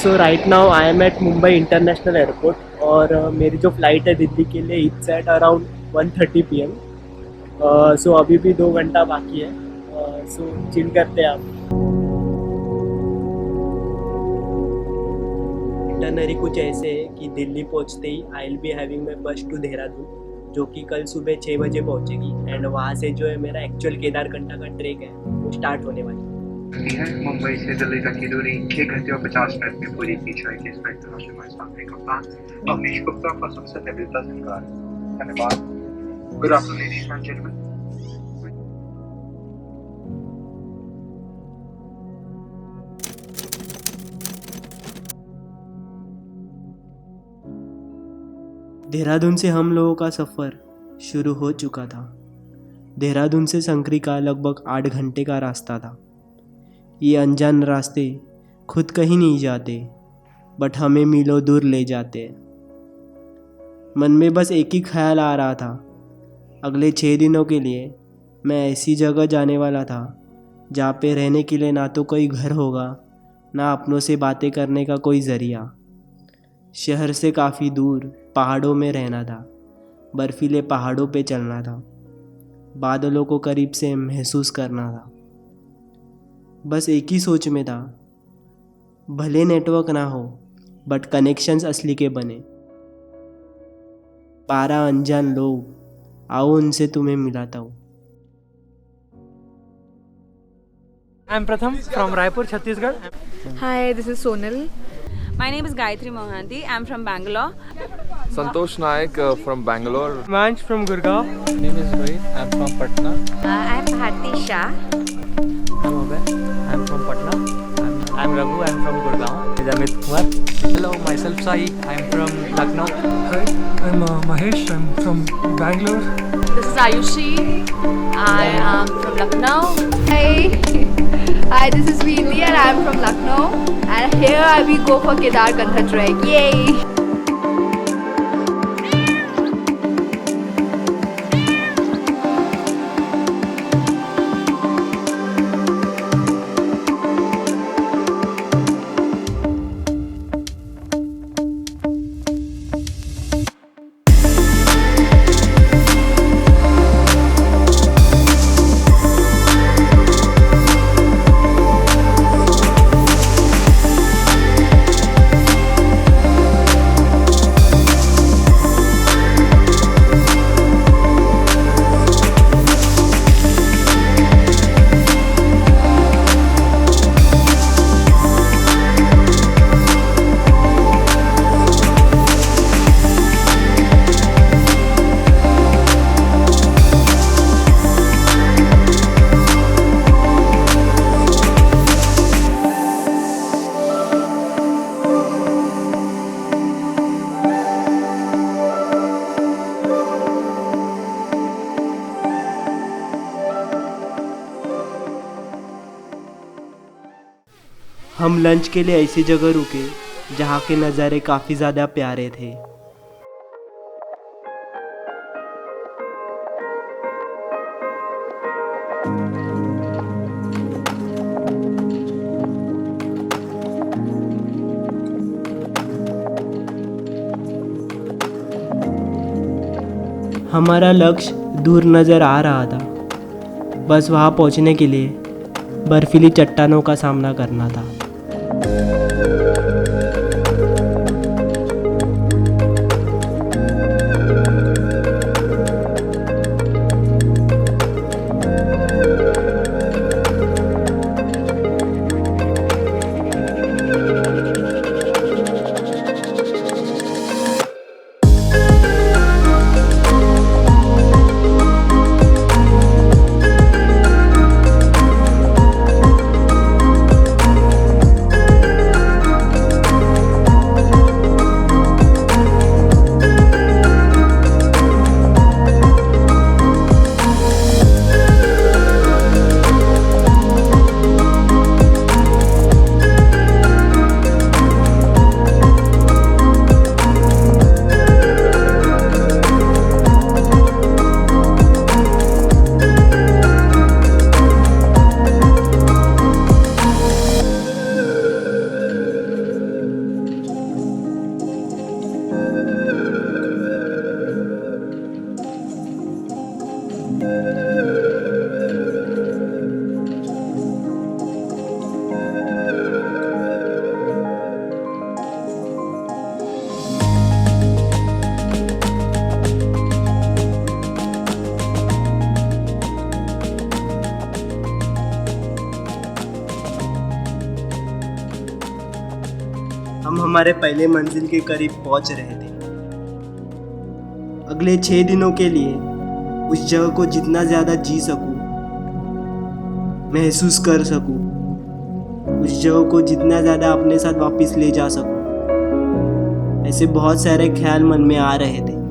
So right now I am at Mumbai international airport और मेरी जो फ़्लाइट है दिल्ली के लिए it's at around 1:30 PM। So अभी भी 2 घंटा बाकी है। सो चिल करते हैं आप। इटनरी कुछ ऐसे है कि दिल्ली पहुंचते ही I will be having my bus to Dehradun, जो कि कल सुबह 6 बजे पहुंचेगी। एंड वहाँ से जो है मेरा एक्चुअल केदारकंठा का ट्रैक है वो स्टार्ट होने वाली है। मुंबई से दिल्ली तक की दूरी 6 घंटे और 50 मिनट में पूरी की जाएगी। इस वक्त सांकरी कप्तान अवनीश गुप्ता का सबसे नबीता सरकार। धन्यवाद। Good afternoon ladies and gentleman. Dehradun से हम लोगों का सफ़र शुरू हो चुका था। देहरादून से संकरी का लगभग 8 घंटे का रास्ता था। ये अनजान रास्ते खुद कहीं नहीं जाते, बट हमें मीलों दूर ले जाते। मन में बस एक ही ख्याल आ रहा था, अगले 6 दिनों के लिए मैं ऐसी जगह जाने वाला था जहाँ पे रहने के लिए ना तो कोई घर होगा, ना अपनों से बातें करने का कोई ज़रिया। शहर से काफ़ी दूर पहाड़ों में रहना था, बर्फीले पहाड़ों पे चलना था, बादलों को करीब से महसूस करना था। बस एक ही सोच में था, भले नेटवर्क ना हो बट कनेक्शंस असली के बने। 12 अनजान लोग, आओ उनसे तुम्हें मिलाता हूँ। I am Pratham from Raipur, Chhattisgarh. Hi, this is Sonal. My name is Gayatri Mohanty. I am from Bangalore. Santosh Naik from Bangalore. Manch from Gurgaon. My name is Rohit. I am from Patna. I am Bharti Shah. I'm Abhay. I am from Patna. I'm Raghu. I am from Gurgaon. This is Amit Kumar. Hello, myself Sai. I am from Lucknow. Hi, I'm Mahesh. I'm from Bangalore. This is Ayushi. I am from Lucknow. Hi, this is Veeti and I am from Lucknow. And here we go for Kedarkantha trek. Yay! हम lunch के लिए ऐसी जगह रुके जहाँ के नज़ारे काफ़ी ज़्यादा प्यारे थे। हमारा लक्ष्य दूर नज़र आ रहा था, बस वहाँ पहुँचने के लिए बर्फीली चट्टानों का सामना करना था। हमारे पहले मंजिल के करीब पहुंच रहे थे। अगले 6 दिनों के लिए उस जगह को जितना ज़्यादा जी सकूं, महसूस कर सकूं, उस जगह को जितना ज़्यादा अपने साथ वापस ले जा सकूं, ऐसे बहुत सारे ख्याल मन में आ रहे थे।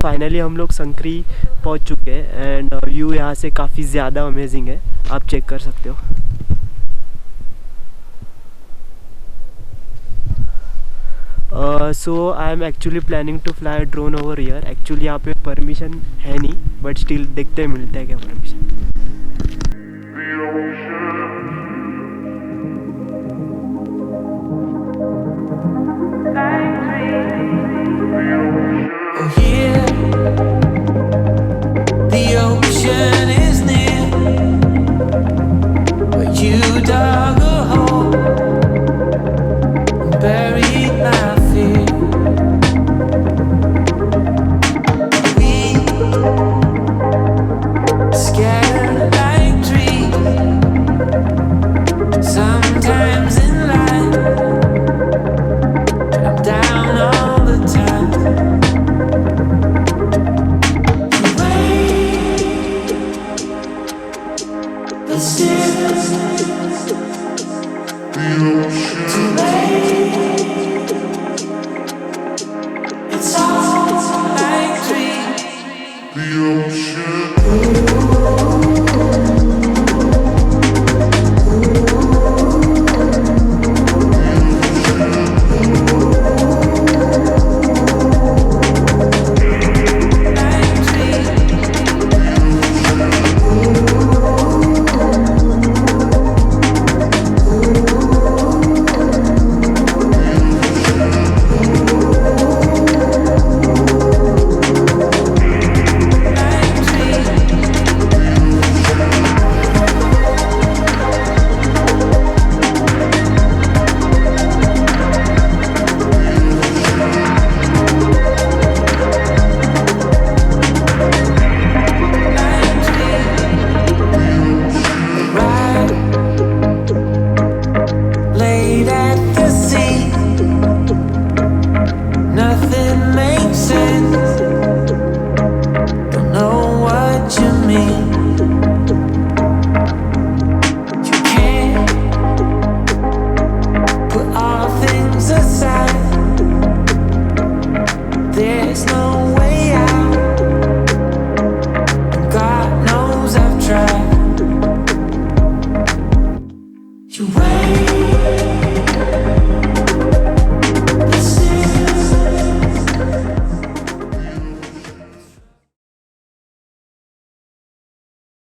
फाइनली हम लोग संक्री पहुंच चुके हैं एंड व्यू यहाँ से काफ़ी ज़्यादा अमेजिंग है, आप चेक कर सकते हो। So I am actually planning to fly drone over here. Actually यहाँ पे परमिशन है नहीं, बट स्टिल देखते हैं मिलता है क्या परमिशन।